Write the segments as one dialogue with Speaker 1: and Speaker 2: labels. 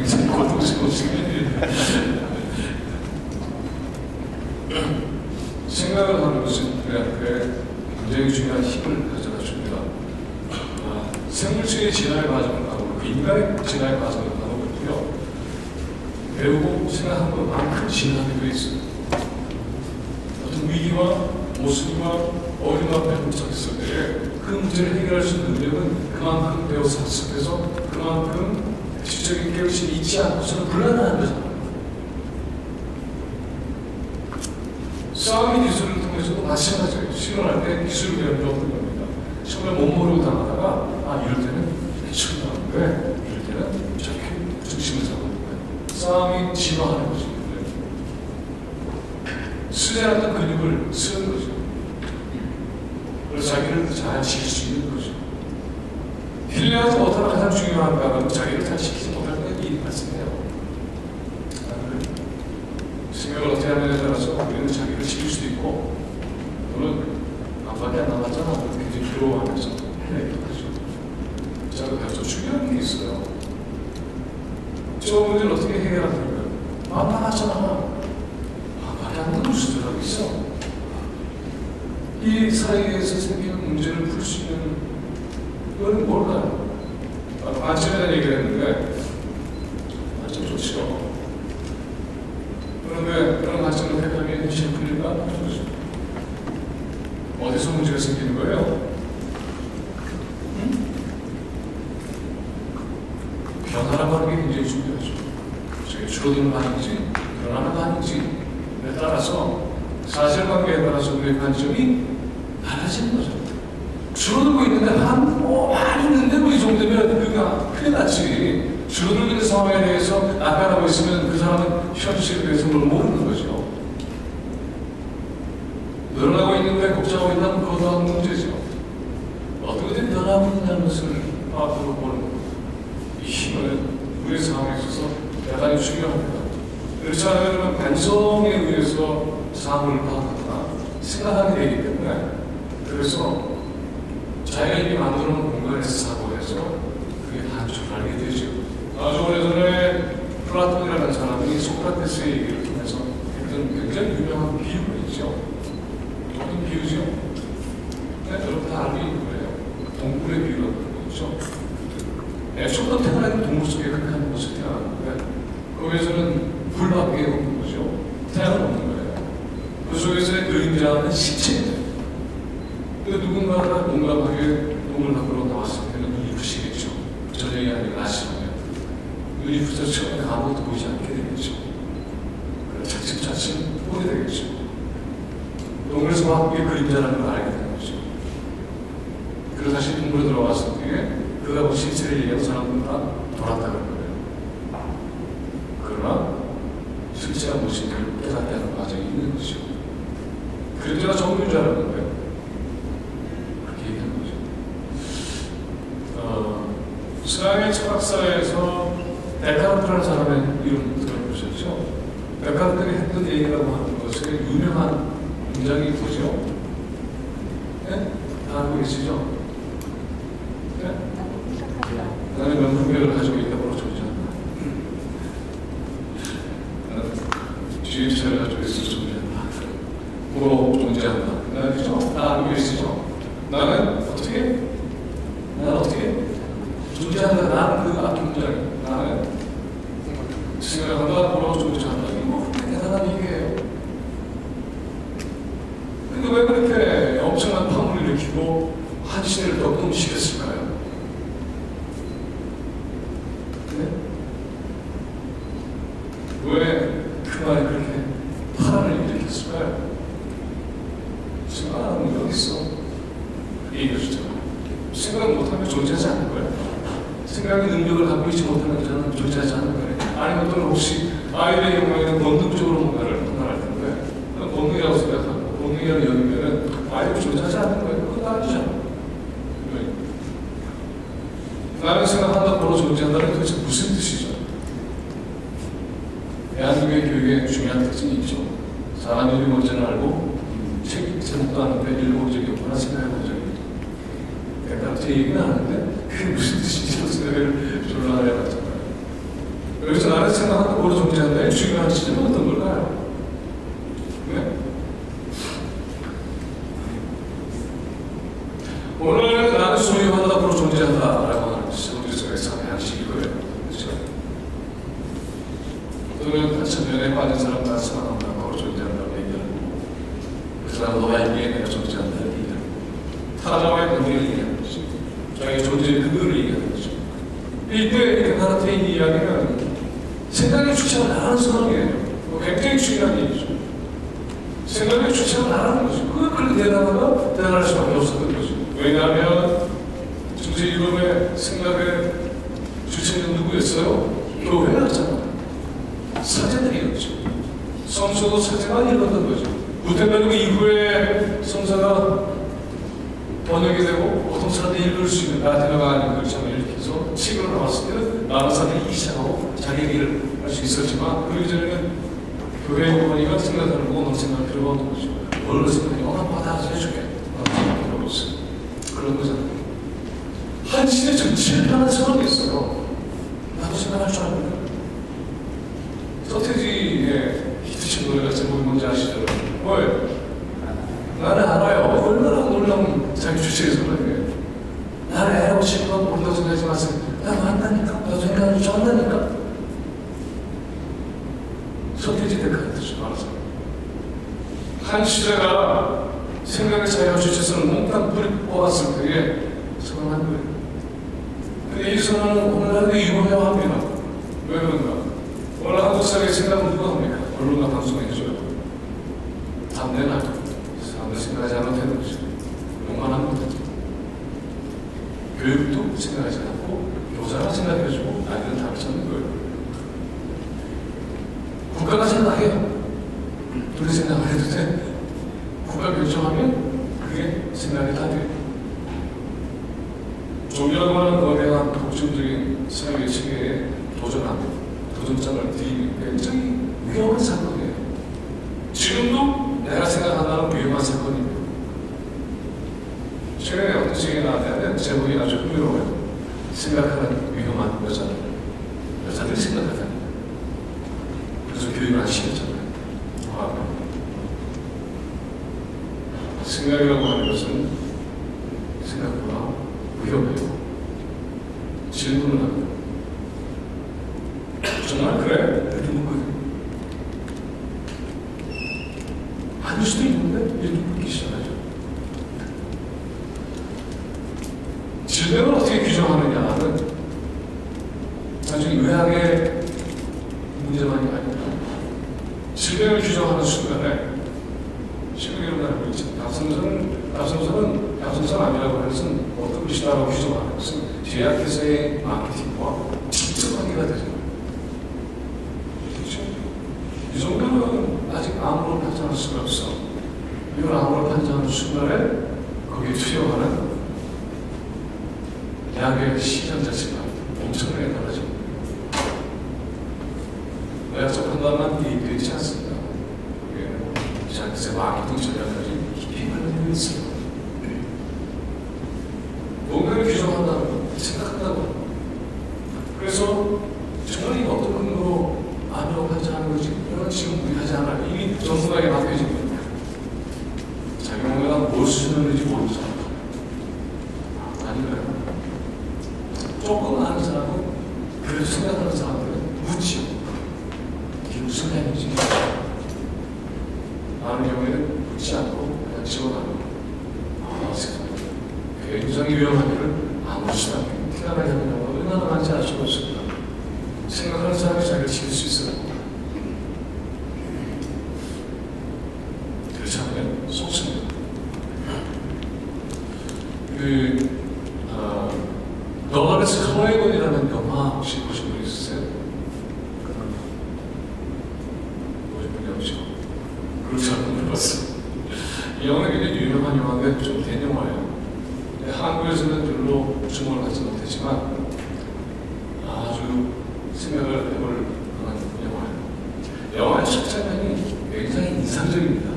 Speaker 1: 굉장히 고통스러우시겠네요. 생각을 하는 것은 우리한테 굉장히 중요한 힘을 가져다 줍니다. 생물체의 진화의 과정을 가고 인간의 진화의 과정을 가고 있고요. 배우고 생각한 것만큼 진화하게 되어 있어요. 어떤 위기와 모순과 어려움과 부닥쳤을 때 그 문제를 해결할 수 있는 능력은 그만큼 배워서 학습해서 그만큼 지적인 깨우침이 있지 않고서는 불가능한 거잖아요. 싸움의 기술을 통해서도 마찬가지예요. 실험할 때 기술을 배우는 게 없는 겁니다. 정말 못 모르고 당하다가 이럴 때는 이렇게 나오는데 이럴 때는 저렇게 중심을 잡는 거예요. 싸움이 진화하는 거죠. 쓰지 않았던 근육을 쓰는 거죠. 그래서 자기를 잘 지킬 수 있는 거죠. 힐링하지 못하는 가장 중요한 것은 자기를 잘 지키지 못할 때 일이 발생해요. 생각을 어떻게 하느냐에 따라서 우리는 자기를 지킬 수도 있고 또는 나밖에 안 남았잖아. 굉장히 괴로워하면서 해내기도 하죠. 자, 그래서 중요한 게 있어요. 저 문제를 어떻게 해결하는 거예요? 남았잖아. 말이 안 되는 수들하고 있어. 이 사이에서 생기는 문제를 풀 수 있는 건 뭘까요? 관점에 대한 얘기를 했는데 관점 좋죠. 그런데 그런 관점을 해결하면 현실이 풀릴까? 어디서 문제가 생기는 거예요? 변화라고 하는 게 굉장히 중요하죠. 저게 줄어드는 반응인지 변하는 반응인지에 따라서 사실관계에 따라서 우리의 관점이 달라지는 거죠. 줄어들고 있는데 많이 있는데 이 정도면 그가 큰일 났지. 줄어들고 있는 상황에 대해서 나타나고 있으면 그 사람은 현실에 대해서 뭘 모르는 거죠. 늘어나고 있는데 걱정하고 있다면 그것도 한 문제죠. 어떻게 변하고 있냐는 것을 앞으로 보는 이 힘은 우리 상황에 있어서 대단히 중요합니다. 그렇지 않으면 반성에 의해서 상황을 파악하거나 생각하게 되기 때문에 그래서 자기가 이미 만들어 놓은 공간에서 사고해서 그게 단축을 알게 되죠. 아주 오래전에 플라톤이라는 사람이 소크라테스의 얘기를 통해서 했던 굉장히 유명한 비유가 있죠. 어떤 비유죠? 네, 여러분 다 알고 있는 거예요. 동물의 비유라고 그러는 거죠. 처음부터 태어난 동물 속에 그렇게 하는 것을 태어났는데 거기에서는 불밖에 없는 거죠. 태양은 없는 거예요. 그 속에서의 그림자는 시체예요. 근데 누군가가 농담하게 동물 밖으로 나왔을 때는 눈이 부시겠죠. 저녁이 아니고 아침에 눈이 부셔서 처음에 아무것도 보이지 않게 되겠죠. 차츰차츰 보게 되겠죠. 동물에서 막 그게 그림자라는 걸 알게 되는 거죠. 그래서 다시 동물에 들어왔을 때 그가 뭐 실체를 얘기하는 사람들은 다 돌았다 그럴 거예요. 그러나 실체가 무엇인지를 깨닫게 하는 과정이 있는 거죠. 그림자가 전부인 줄 알았는 거예요. 그렇게 얘기하는 거죠. 서양의 철학사에서 데카르트라는 사람의 이름 들어보셨죠? 데카르트가 했던 얘기라고 하는 것의 유명한 문장이 뭐죠? 네? 다 알고 계시죠? 네? 나는 명품백을 가지고 있다고 존재한다. 주입차를 가지고 있어서 존재한다. 보러 존재한다. 그죠? 다 알고 계시죠? 나는 어떻게? 나는 어떻게? 존재한다. 나는 그 아통장. 나는 생각한다. 보러 존재한다. 이거 대단한 얘기예요. 근데 왜 그렇게 엄청난 파문을 일으키고 한 시대를 격동시켰을까요? 네? 왜 그 말이 그렇게 파란을 일으켰을까요? 생각하는 게 어딨어? 얘기해 주잖아. 생각 못하면 존재하지 않는 거예요. 생각의 능력을 갖고 있지 못하는 자는 존재하지 않는 거예요. 아니면 또는 혹시 아이들의 경우에는 본능적으로 뭔가를 판단할 텐데 본능이라고 생각하고 본능이라고 여기면은 아이들이 존재하지 않는 거예요. 그건 아니죠. 나는 생각한다, 보러 존재한다는 도대체 무슨 뜻이죠? 대한민국의 교육에 중요한 특징이 있죠. 사람 이름이 뭔지는 알고 책 제목도 아는데 읽어본 적이 없거나 생각해본 적이 없고 데카르트 얘기는 하는데 그게 무슨 뜻인지 생각을 졸라 해봤잖아요. 여기서 생각하는 거로 존재한다의 중요한 지점은 어떤 걸까요? 네? 오늘 나는 소유하다로 존재한다라고 하는 것이 우리 속에서 양식일 거예요. 그렇죠? 또는 천년에 빠진 사람 나 사랑한다고 존재한다고 얘기하고 그 사람 너와 있기에 내가 존재한다고 얘기하고 타자와의 관계를 얘기하는 거죠. 자기 존재의 근거를 얘기하는 거죠. 이때 나한테 이 이야기는 생각의 주체가 나라는 상황이에요. 굉장히 중요한 얘기죠. 생각의 주체가 나라는 거죠. 그렇게 대단할 수밖에 없었던 거죠. 왜냐하면 중세 유럽의 생각의 주체는 누구였어요? 교회였잖아요. 사제들이었죠. 성서도 사제가 읽었던 거죠. 구텐베르그 이후에 성서가 번역이 되고 보통 사람들이 읽을 수 있는 라틴어가 아닌 글자를 읽혀서 책으로 나왔을 때는 많은 사람들이 이해하고 자기 얘기를 할 수 있었지만 그 이전에는 교회 어머니가 생각하는 거 너무 생각할 필요가 없는 거죠. 원래 생각이 받아 해주게 필요가 없어요. 그런 거잖아요. 한 시대 전체를 변한 상황이 있어요. 나도 생각할 줄 알거든요. 서태지의 히트친 노래가 제목이 뭔지 아시죠? 뭘? 나는 알아요. 얼마나 놀라운 자기 주체에서 그래. 나를 애라고 싶어 모른다고 생각하지 마세요. 나도 한다니까. 나도 생각할 줄 안다니까. 서태지 데카르트죠. 알아서. 한 시대가 생각의 자유와 주체성을 몽땅 뿌리 뽑았을 때에 선언한 거예요. 근데 이 선언은 오늘날도 유효해야 합니다. 왜 그런가? 오늘 한국 사회의 생각은 누가 합니까? 언론과 방송이 해줘요. 담내나 사람들 생각하지 않아도 되는 거죠. 욕만 하면 되죠. 교육도 생각하지 않고 교사가 생각해주고 아이들은 답을 찾는 거예요. 국가가 생각해요. 우리 생각 안 해도 돼. 국가 결정하면 그게 생각이 다 돼요. 종교라고 하는 거대한 독점적인 사회의 체계에 도전장을 드리는 굉장히 위험한 사건이에요. 지금도 내가 생각한다는 위험한 사건입니다. 최근에 어떤 책이 나왔는데 제목이 아주 흥미로워요. 생각하는 위험한 여자들. 여자들이 생각하다니. 그래서 교육을 안 시켰잖아요. 생각이라고 하는 것은 생각보다 위험해요. 질문을 합니다. 정말 그래? 이렇게 묻거든요. 아닐 수도 있는데 이렇게 묻기 시작하죠. 질병을 어떻게 규정하느냐는 나중에 의학의 문제만이 아니라 질병을 규정하는 순간에 지금 이런 걸 알고 있죠. 약성선은 아니라고 하는 것은 어떤 것이다라고 규정하는 것은 제약회사의 마케팅과 직접 관계가 되죠. 그렇죠? 이 정도는 아직 암으로 판단할 수가 없어. 이걸 암으로 판단하는 순간에 거기에 투여하는 약의 시장 자체가 엄청나게 달라집니다. 내가 판단만 개입되지 않습니다. 제약회사의 마케팅 전략까지 깊이 관련되어 있어요. 뭔가를 규정한다고 생각한다고. 그래서 정말 이거 어떤 근거로 암이라고 판단하는 거지? 이건 지금 우리 하지 않아요. 이미 전문가에게 맡겨진 겁니다. 자기 몸에가 뭘 수준인지 모르는 사람. 아닌가요? 조금 아는 사람은 그래도 생각하는 사람들은 묻지요. 이게 무슨 말인지. 아는 경우에는 묻지 않고 그냥 집어가는 굉장히 위험한 일을 아무 수도 없게 태어나게 하는 경우가 얼마나 많지 않을 수가 없습니다. 생각하는 사람이 자기를 지킬 수 있어야 합니다. 그렇지 않으면 속습니다. 너가레스 클라이건이라는 영화 혹시 보신 분 있으세요? 보신 분이 없죠? 그렇지 않은 분 봤어요. 이 영화는 굉장히 유명한 영화인데 좀 된 영화예요. 한국에서는 별로 주목을 받지 못했지만 아주 생각을 해볼 그런 영화예요. 영화의 첫 장면이 굉장히 인상적입니다.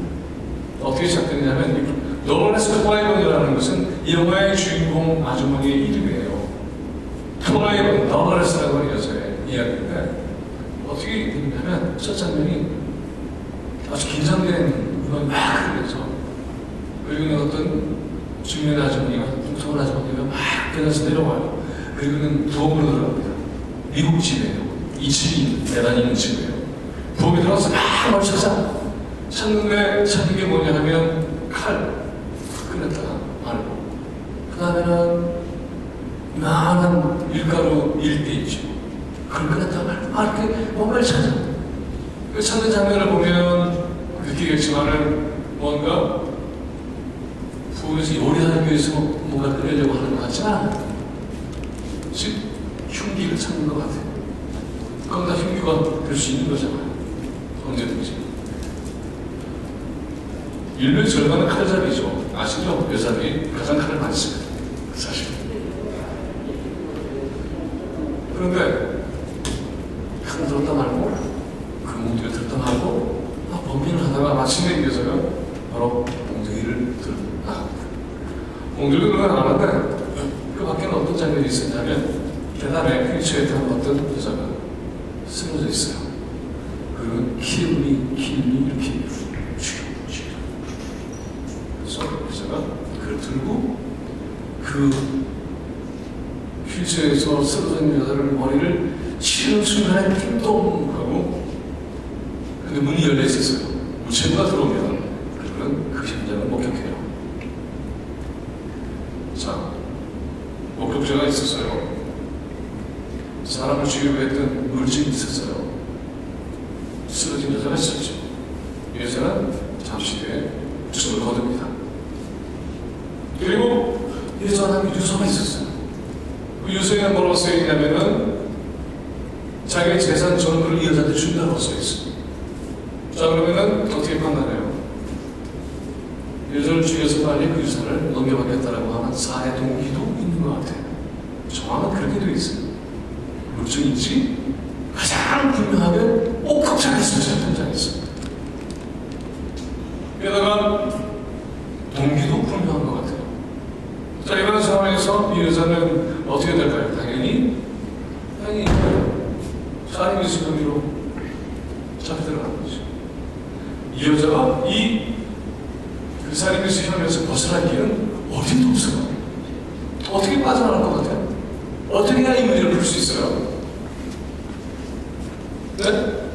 Speaker 1: 어떻게 시작되냐면 너가레스 클라이건이라는 것은 이 영화의 주인공 아주머니의 이름이에요. 클라이건, 너가레스라고 하는 여자의 이야기인데 어떻게 되냐면 첫 장면이 아주 긴장된 음악이 막 흐르면서 그리고는 어떤 중년 아주머니가 뚱뚱한 아주머니가 막 계단에서 내려와요. 그리고는 부엌으로 들어갑니다. 미국 집이에요. 2층이 계단이 있는 집이에요. 부엌에 들어가서 막 뭘 찾는데 찾는 게 뭐냐 하면 칼 꺼냈다가 말고 그 다음에는 이만한 밀가루 1대이죠. 그걸 꺼냈다가 말고 이렇게 뭔가를 찾아. 그 찾는 장면을 보면 느끼겠지만은 뭔가 부엌에서 요리하기 위해서 뭔가 끓이려고 하는 것 같지 않아요. 즉 흉기를 찾는 것 같아요. 그건 다 흉기가 될 수 있는 거잖아요. 언제든지. 인류의 절반은 칼잡이죠. 아시죠? 여자들이 가장 칼을 많이 씁니다. 사실. 그런데 칼을 들었다 말고 그 몽둥이를 들었다 말고 범인을 하다가 마침내 이겨서요 바로 몽둥이를 들고 나갑니다. 몽둥이를 들고 나가는데 그 밖에는 어떤 장면이 있었냐면 계단에 휠체어에 탄 어떤 여자가 쓰러져 있어요. 그리고 킬미 이렇게 죽여. 그래서 여자가 그걸 들고 그 휠체어에서 쓰러져 있는 여자를 머리를 치는 순간에 띵동 하고 근데 문이 열려 있었어요. 우체부가 들어오면 그들은 그 현장을 목격해요. 자, 목격자가 있었어요. 사람을 죽이려고 했던 물증이 있었어요. 쓰러진 여자가 있었죠. 이 여자는 잠시 뒤에 숨을 거둡니다. 그리고 이 여자는 유서가 있었어요. 그 유서에는 뭐라고 써있냐면은 자기의 재산 전부를 이 여자한테 준다고 써있어요. 자, 그러면은 어떻게 판단해요? 여자를 죽여서 빨리 그 유산을 넘겨받겠다라고 하는 사회 동기도 있는 것 같아요. 정황은 그렇게 되어 있어요. 물증인지 가장 분명하게 옥합장에서 현장에서 게다가 동기도 분명한 것 같아요. 자, 이런 상황에서 이 여자는 어떻게 될까요? 당연히 살인미수 혐의로 잡혀들어가는 거죠. 이 여자가 그 살인미수 혐의에서 벗어날 길은 어딘도 없어요. 어떻게 빠져나갈 것 같아요? 어떻게 해야 이 문제를 풀 수 있어요? 네?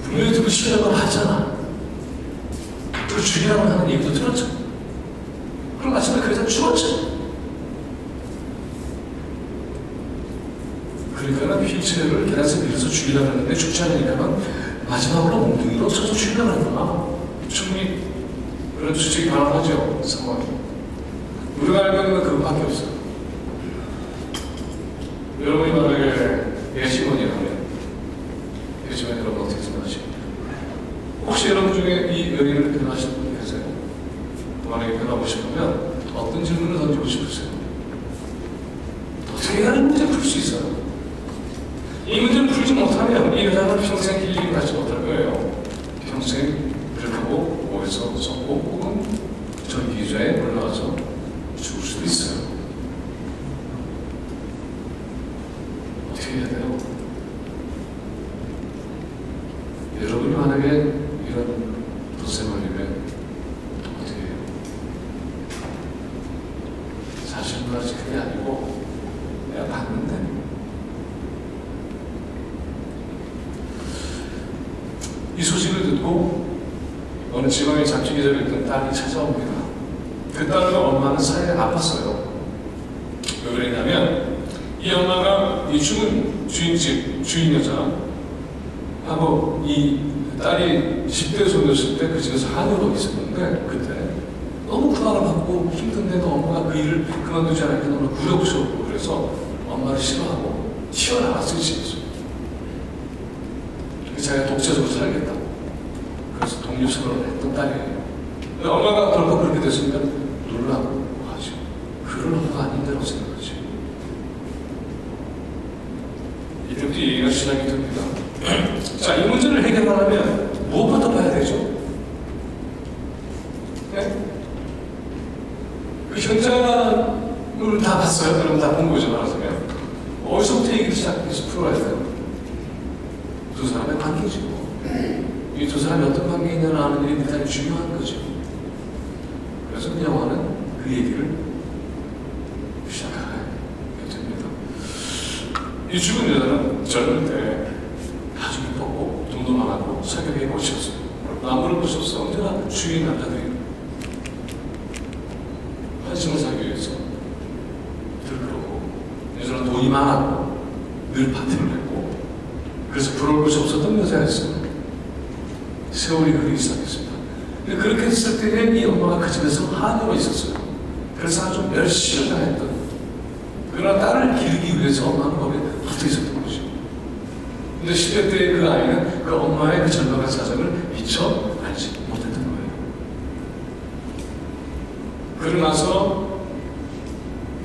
Speaker 1: 분명히 듣고 싫다고 하잖아. 그리고 죽이라고 하는 얘기도 들었죠. 그럼 마침내 그 여자 죽었죠. 그러니까 휠체어를 계단에서 밀어서 죽이려고 하는데 죽지 않으니까 마지막으로 몽둥이로 쳐서 죽이려고 하는 거야. 충분히 그런 추측이 가능하죠. 상황이. 우리가 알고 있는 건 그것밖에 없어요. 여러분이 만약에 예시원이라면 여러분 어떻게 생각하십니까? 혹시 여러분 중에 이 연인을 변호하시는 분 계세요? 만약에 변호하고 싶으면 어떤 질문을 던지고 싶으세요? 어떻게 해야 이 문제를 풀 수 있어요? 이 문제를 풀지 못하면 이 여자는 평생 힐링을 하지 못할 거예요. 평생 그렇다고 오해서 썩고 혹은 전기자에 올라가서 죽을 수도 있어요. 어떻게 해야 돼요? 여러분이 만약에 이런 도세 걸리면 어떻게 해요? 사실은 아직 그게 아니고 내가 봤는데 이 소식을 듣고 어느 지방에 잡지기자로 있던 딸이 찾아옵니다. 그 딸과 엄마는 사이가 아팠어요. 왜 그랬냐면 이 엄마가 이 죽은 주인 여자하고 이 딸이 10대 손이었을 때 그 집에서 한우로 있었는데 그때 너무 구박을 받고 힘든데도 엄마가 그 일을 그만두지 않으니까 너무 굴욕스럽고 그래서 엄마를 싫어하고 튀어나왔어요. 집에서. 자기가 독자적으로 살겠다. 그래서 독립생활을 했던 딸이에요. 엄마가 결국 그렇게 됐으면 놀라고 하죠. 그럴 엄마가 아닌데라고 생각하죠. 이때부터 얘기가 시작이 됩니다. 자, 이 문제를 해결하려면 무엇부터 봐야 되죠? 네? 그 현장을 다 봤어요? 그럼 다 본 거죠, 말하자면. 어디서부터 얘기를 시작해서 풀어야 돼요? 두 사람의 관계죠. 이 두 사람이 어떤 관계에 있냐는 아는 일이 대단히 중요한 거죠. 그래서 영화는 그 얘기를 시작하게 됩니다. 이 죽은 여자는 젊을 때 아주 이뻤고 돈도 많았고 사격에 꽂혔어요. 남부를 보셨어. 언제나 주위의 남자들이 환심을 사기 위해서 들그러고 여자는 돈이 많았고 늘 파티를 했고 그래서 부러울 것이 없었던 여자였어요. 세월이 흐르기 시작했습니다. 근데 그렇게 했을 때에 이 엄마가 그 집에서 하녀가 있었어요. 그래서 아주 멸시를 당했던, 그러나 딸을 기르기 위해서 엄마는 거기에 붙어 있었던 거죠. 근데 10대 때 그 아이는 그 엄마의 그 절박한 사정을 미처 알지 못했던 거예요. 그러고 나서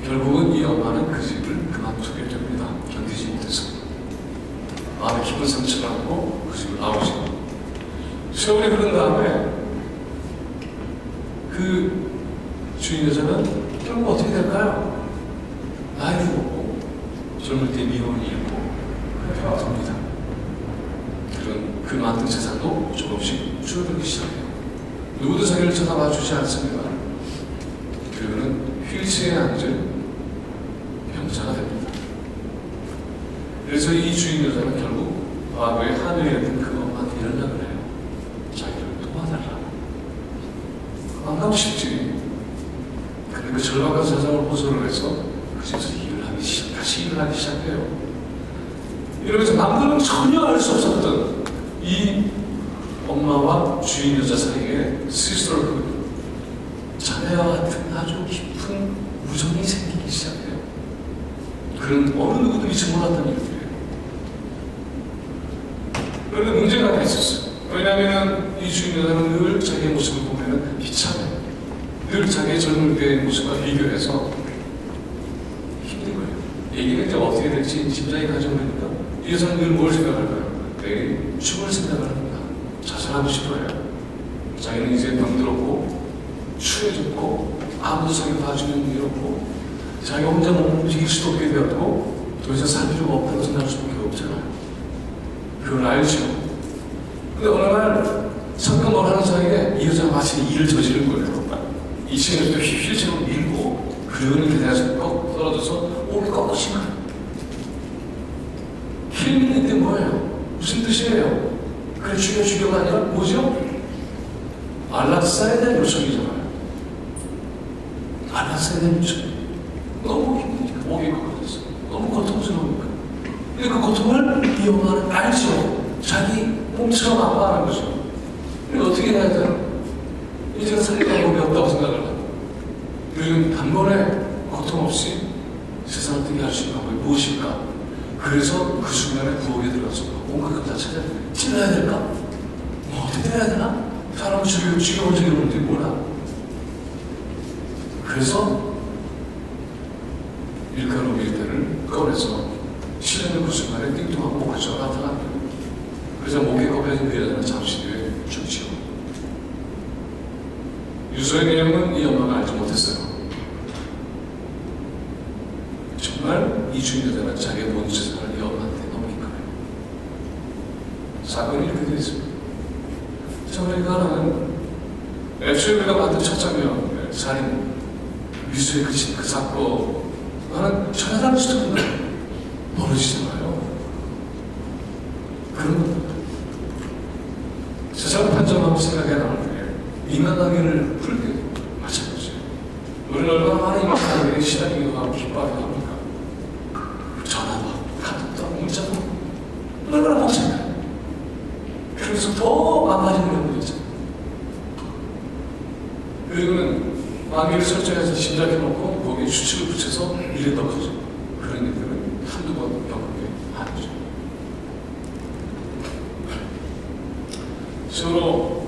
Speaker 1: 결국은 이 엄마는 그 집을 그만두게 됩니다. 견디지 못해서. 마음에 깊은 상처를 안고 그 집을 나오죠. 세월이 흐른 다음에 그 주인 여자는 결국 어떻게 될까요? 나이를 먹고 젊을 때 미혼이 있고 그렇게 됩니다. 그런 그 만든 재산도 조금씩 줄어들기 시작해요. 누구도 자기를 쳐다봐 주지 않습니다. 그리고는 휠체어에 앉은 병자가 됩니다. 그래서 이 주인 여자는 결국 과거에 하늘이었던 그 엄마한테 연락을 해요. 자기를 도와달라. 안 가고 싶지. 근데 그 절박한 사정을 호소를 해서 그 집에서 다시 일을 하기 시작해요. 이러면서 남들은 전혀 알 수 없었던 이 엄마와 주인 여자 사이에 시스터हु드, 자매와 같은 아주 깊은 우정이 생기기 시작해요. 그런 어느 누구도 미처 몰랐던 일이에요. 그런데 문제가 하나 있었어요. 왜냐하면 이 주인 여자는 늘 자기의 모습을 보면 비참해. 늘 자기의 젊을 때의 모습과 비교해서 힘든 거예요. 얘기는 이제 어떻게 될지 심장이 가져오니까 이 여자는 늘 뭘 생각할까요? 내일 죽을 생각을 합니다. 자살하고 싶어요. 자기는 이제 병들었고 추해졌고 아무도 자기 봐주는 일이 없고 자기가 혼자 몸을 움직일 수도 없게 되었고 더 이상 살 필요가 없다고 생각할 수밖에 없잖아요. 그걸 알죠. 근데 어느 날 잠깐 뭘 하는 사이에 이 여자가 마치 일을 저지른 거예요. 이 친구도 휠체어로 밀고 그러는 계단에서 꺾 떨어져서 오를 꺾으신 거예요. 힐링이 때 뭐예요? 무슨 뜻이에요? 그래 죽여가 아니라 뭐죠? 안락사에 대한 요청이잖아요. 안락사에 대한 요청. 너무 힘드니까 목이 꺾어졌어. 너무 고통스러우니까. 근데 그 고통을 이 엄마는 알죠. 자기 몸처럼 아파하는 거죠. 근데 어떻게 해야 돼요? 이제는 살릴 방법이 없다고 생각을 하고 요즘 단번에 고통 없이 세상을 뜨게 할 수 있는 방법이 무엇일까? 그래서 그 순간에 부엌에 들어가서 온갖 것 다 찾아야 돼. 찔러야 될까? 뭐 어떻게 해야 되나? 사람을 죽여본 적이 없는데 뭐라? 그래서 밀가루 밀대를 꺼내서 찔러는 그 순간에 띵통하고 목소리가 나타납니다. 그래서 목에 꺾여진 그 여자는 잠시 뒤에 죽죠. 유서의 내용은 이 엄마가 알지 못했어요. 정말 이 주인 여자는 자기의 모든 재산을 이 엄마한테 넘긴 거예요. 사건이 이렇게 되어 있습니다. 저희가는 애초에 우리가 만든 첫 장면, 살인, 미수에 그친 그 사건과는 전혀 다른 스토리가 벌어지잖아요. 그런 겁니다. 세상을 판정하고 생각해 나올 때 인간관계를 풀 때 마찬가지예요. 우리는 얼마나 많은 인간관계에 시달리기도 하고 기뻐하기도 합니까? 전화도 카톡도 문자도 얼마나 복잡해요. 그래서 더 망가지는 경우도 있잖아요. 그리고는 관계를 설정해서 짐작해놓고 거기에 추측을 붙여서 일에 넣어서 그런 일들은 한두 번 겪은 게 아니죠. 서로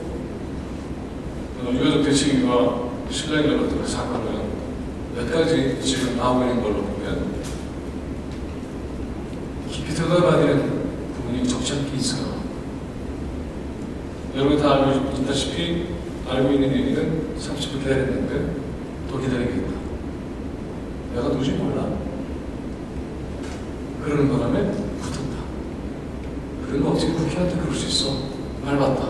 Speaker 1: 유가족 대치기와 신랑이 열었던 사건은 몇 가지 지금 나오고 있는 걸로 보면 깊이 들어가야 되는 부분이 적지 않게 있어요. 여러분 다 알고 있다시피 알고 있는 얘기는 30분 기다렸는데 또 기다리겠다. 내가 누군지 몰라. 그러는 바람에 붙었다. 그러면 어떻게 국회한테 그럴 수 있어? 밟았다.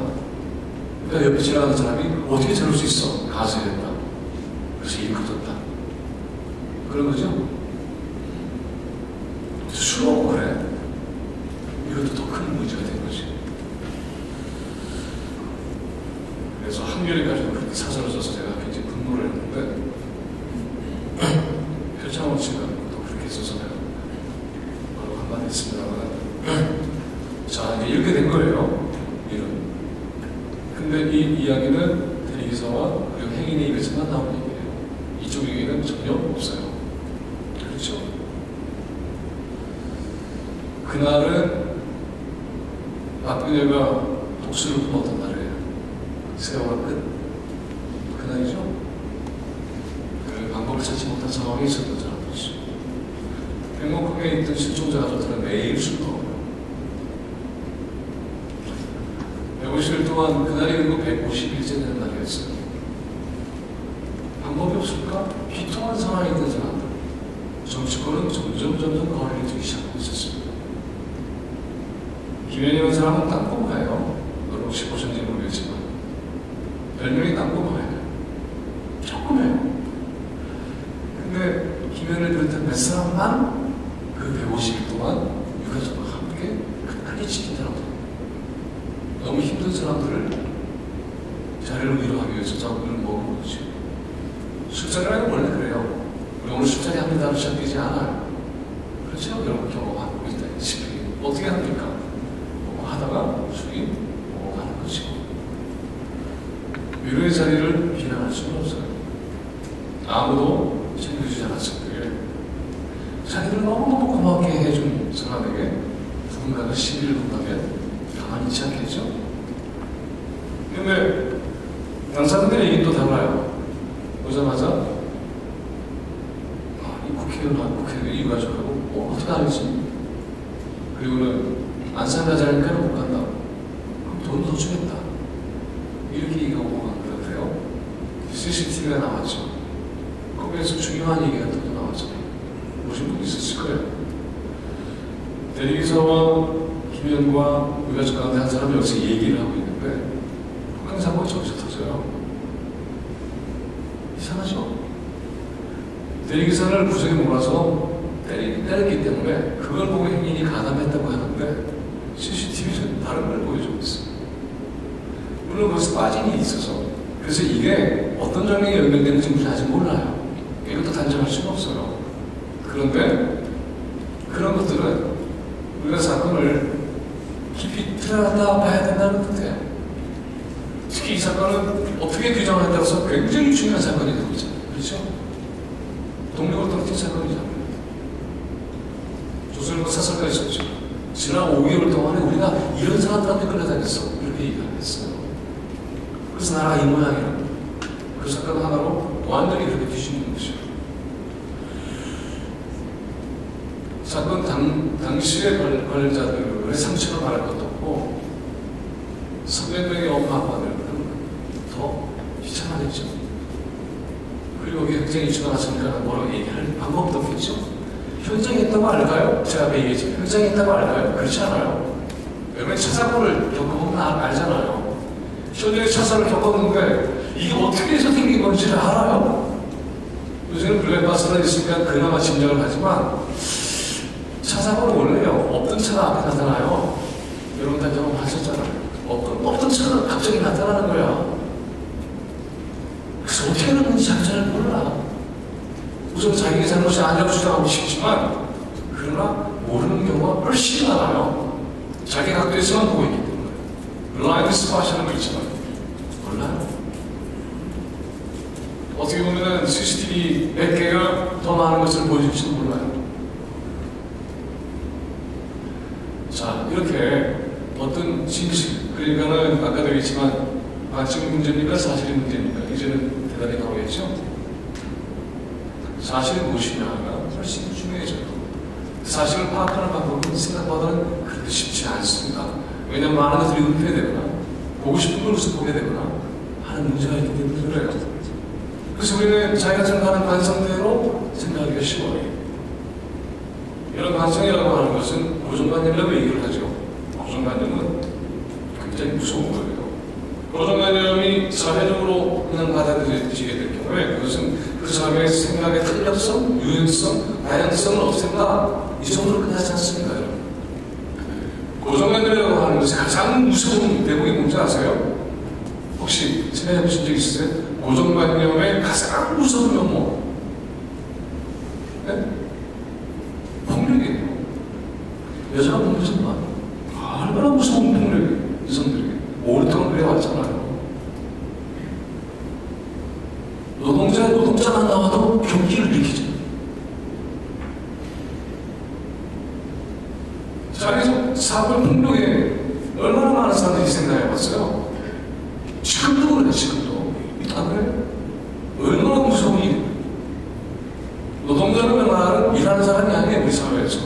Speaker 1: 그러니까 옆에 지나가는 사람이 어떻게 저럴 수 있어? 가세했다. 그래서 일이 커졌다. 그런 거죠? 술 먹고 그래. 이것도 더 큰 문제가 된 거지. 그래서 한겨레까지도 그렇게 사설을 써서 제가 굉장히 분노를 했는데 표창원 씨가 또 그렇게 써서 내가 바로 한마디 했습니다만 자, 이제 이렇게 된 거예요. 일은. 근데 이 이야기는 대리기사와 그리고 행인의 입에서만 나온 얘기예요. 이쪽 얘기는 전혀 없어요. 그렇죠? 그날은 박근혜가 독수를 품었던 날이에요. 세월호 끝. 그날이죠. 그 방법을 찾지 못한 상황이 있었던 사람들이죠. 백목항에 있던 실종자 가족들은 매일 술 먹어요. 150일 동안 그날이 그리고 150일째 되는 날이었어요. 방법이 없을까? 비통한 상황에 있던 사람들. 정치권은 점점 거리를 두기 시작하고 있었습니다. 김현영은 사람은 땅콩가예요. 여러분 혹시 보셨는지 모르겠지만 별명이 땅콩가예요. 조금해요. 근데 김현을 비롯한 몇 사람만 그 150일 동안 유가족과 함께 끝까지 지킨 사람들, 너무 힘든 사람들을 자리를 위로하기 위해서 자기를 먹은 거죠. 술자리라는 원래 그래요. 우리 오늘 술자리 합니다로 시작되지 않아요. 그렇죠? 여러분 경험하고 있다시피 어떻게 합니까? 먹고 하다가 술이 먹어가는 거죠. 위로의 자리를 비난할 수는 없어요. 아무도 챙겨주지 않았을 때에 자기들 너무너무 고맙게 해준 사람에게 누군가가 시비를 건다면 가만히 있지 않겠죠? 근데 당사자들의 얘기는 또 달라요. 오자마자 이 국회의원 이 가족하고 어떻게 알지? 그리고는 안산 가자니까 못 간다. 그럼 돈 더 주겠다. 이렇게 얘기하고 간 거예요. CCTV가 나왔죠. 거기에서 중요한 얘기가 또 나왔잖아요. 보신 분 있었을 거예요. 대리기사와 김현과 유가족 가운데 한 사람이 여기서 얘기를 하고 있는데 북한사고가 저기서 터져요. 이상하죠? 대리기사를 구석에 몰아서 때렸기 때문에 그걸 보고 행인이 가담했다고 하는데 CCTV는 다른 걸 보여주고 있어요. 물론 거기서 빠진 일이 있어서 그래서 이게 어떤 장면이 연결되는지 우리는 아직 몰라요. 이것도 단정할 수는 없어요. 그런데 그런 것들은 우리가 사건을 깊이 들여다 봐야 된다는 뜻이에요. 특히 이 사건은 어떻게 규정하냐에 따라서 굉장히 중요한 사건이 되고 있잖아요. 그렇죠? 동력을 떨어진 사건이잖아요. 조선일보 사설가 있었죠. 지난 5개월 동안에 우리가 이런 사람들한테 끌려다녔어. 이렇게 얘기를 했어요. 그래서 나라가 이 모양이야. 그 사건 하나로 완전히 그렇게 뒤집는 것이죠. 사건 당시의 관련자들의 상처를 말할 것도 없고 선배들의 엄마 아빠들은 더 비참하겠죠. 그리고 여기 현장에 주관하시니까 뭐라고 얘기할 방법도 없겠죠. 현장에 있다고 알까요? 제가 앞에 얘기했죠. 현장에 있다고 알까요? 그렇지 않아요. 여러분 차사고를 겪어보면 알잖아요. 현장에 차사를 겪었는데 이게 어떻게 해서 생긴 건지를 알아요. 요새는 블랙박스가 있으니까 그나마 짐작을 하지만 차사고는 원래요. 없던 차가 앞에 나타나요. 여러분 다 경험하셨잖아요. 없던 차가 갑자기 나타나는 거야. 그래서 어떻게 하는지 자기 잘 몰라. 우선 자기의 잘못이 아니라고 주장하고 싶지만 그러나 모르는 경우가 훨씬 많아요. 자기 각도에서만 보고 있기 때문에. 블라인드 스팟 하는 거 있지만 몰라요. 어떻게 보면은 CCTV 몇 개가 더 많은 것을 보여줄지도 몰라요. 자, 이렇게 어떤 진실, 그러니까는 아까도 얘기했지만 관측 문제입니까? 사실이 문제입니까? 이제는 대단히 나오겠죠? 사실이 무엇이냐가 훨씬 중요해져요. 사실을 파악하는 방법은 생각보다는 그렇게 쉽지 않습니다. 왜냐하면 많은 것들이 은폐되거나 보고 싶은 걸 우선 보게 되거나 하는 문제가 있기 때문에 그래요. 그래서 우리는 자기가 생각하는 관성대로 생각하기가 쉬워요. 이런 관성이라고 하는 것은 고정관념이라고 얘기를 하죠. 고정관념은 굉장히 무서운 거예요. 고정관념이 사회적으로 그냥 받아들여지게 될 경우에 그것은 그 사회의 생각의 탄력성, 유연성, 다양성을 없앤다. 이 정도로 끝나지 않습니다. 고정관념이라고 하는 것이 가장 무서운 대목이 뭔지 아세요? 혹시 생각해 보신 적 있으세요? 고정관념의 가장 무서운 면모. 네? 폭력이에요. 여자가 무섭나? 얼마나 무서운 폭력이에요. 여성들에게. 오랫동안 그래왔잖아요. 노동자만 나와도 경기를 일으키죠. 자기서 사회 폭력에 얼마나 많은 사람들이 생각해봤어요? 지금도 그래, 지금도. 다 그래. 얼마나 무서운 일이에요. 노동자는 말은 일하는 사람이 아니에요, 우리 사회에서.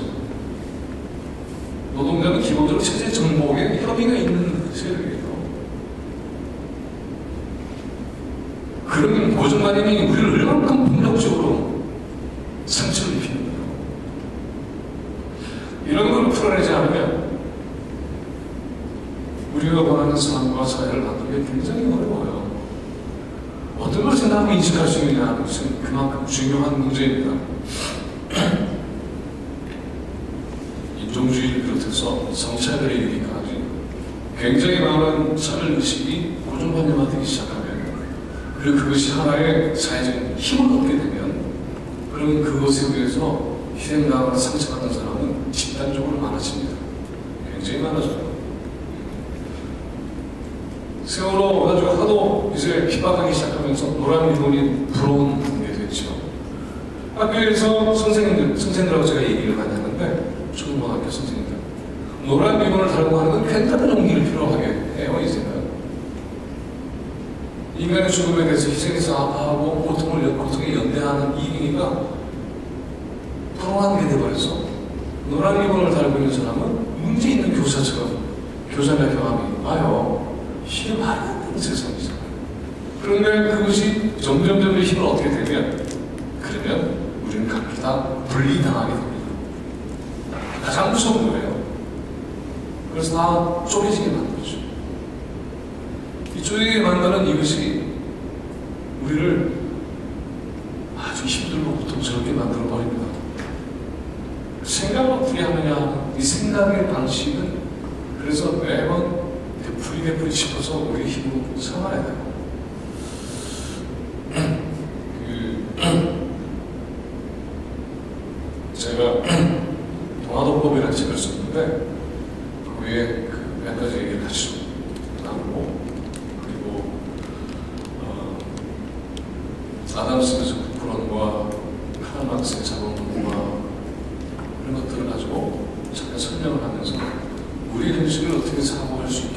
Speaker 1: 노동자는 기본적으로 체제 정복에 협의가 있는 세력이에요. 그런 고정관념이 우리를 얼마큼 폭력적으로 상처를 입히는 거예요. 이런 걸 풀어내지 않으면 우리가 원하는 삶과 사회를 만들기 굉장히 어려워요. 어떤 걸 생각하고 인식할 수 있느냐는 것은 그만큼 중요한 문제입니다. 인종주의를 비롯해서 성차별에 이르기까지 굉장히 많은 차별의식이 고정관념화 되기 시작하면, 그리고 그것이 하나의 사회적인 힘을 얻게 되면, 그러면 그것에 의해서 희생당하거나 상처받는 사람은 집단적으로 많아집니다. 굉장히 많아져요. 세월호 가지고 하도 이제 핍박하기 시작하면서 노란 리본이 부러운 게 됐죠. 학교에서 선생님들하고 제가 얘기를 많이 하는데, 초등학교 선생님들, 노란 리본을 달고 하는 건 굉장한 용기를 필요하게 해요, 이제는. 인간의 죽음에 대해서 희생해서 아파하고 고통에 연대하는 이 행위가 불안한 게 돼버려서 노란 리본을 달고 있는 사람은 문제 있는 교사처럼 교사나 경험이 와요. 이게 말이 안 되는 세상이잖아요. 그런데 그것이 점점 힘을 얻게 되면, 그러면 우리는 각기 다 분리당하게 됩니다. 가장 무서운 거예요. 그래서 다 쪼개지게 만들죠. 이 쪼개지게 만드는 이것이 우리를 아주 힘들고 고통스럽게 만들어버립니다. 생각을 어떻게 하느냐, 이 생각의 방식은 그래서 매번 되풀이 짚어서 우리의 힘으로 삼아야 돼요. 제가 동아도법이라는 책을 썼는데, 그 위에 몇 가지 얘기를 같이 나누고, 그리고 아담 스미스 쿠프런과 카르 막스의 자본론과 그런 것들을 가지고 잠깐 설명을 하면서 우리의 현실을 어떻게 사고할 수 있게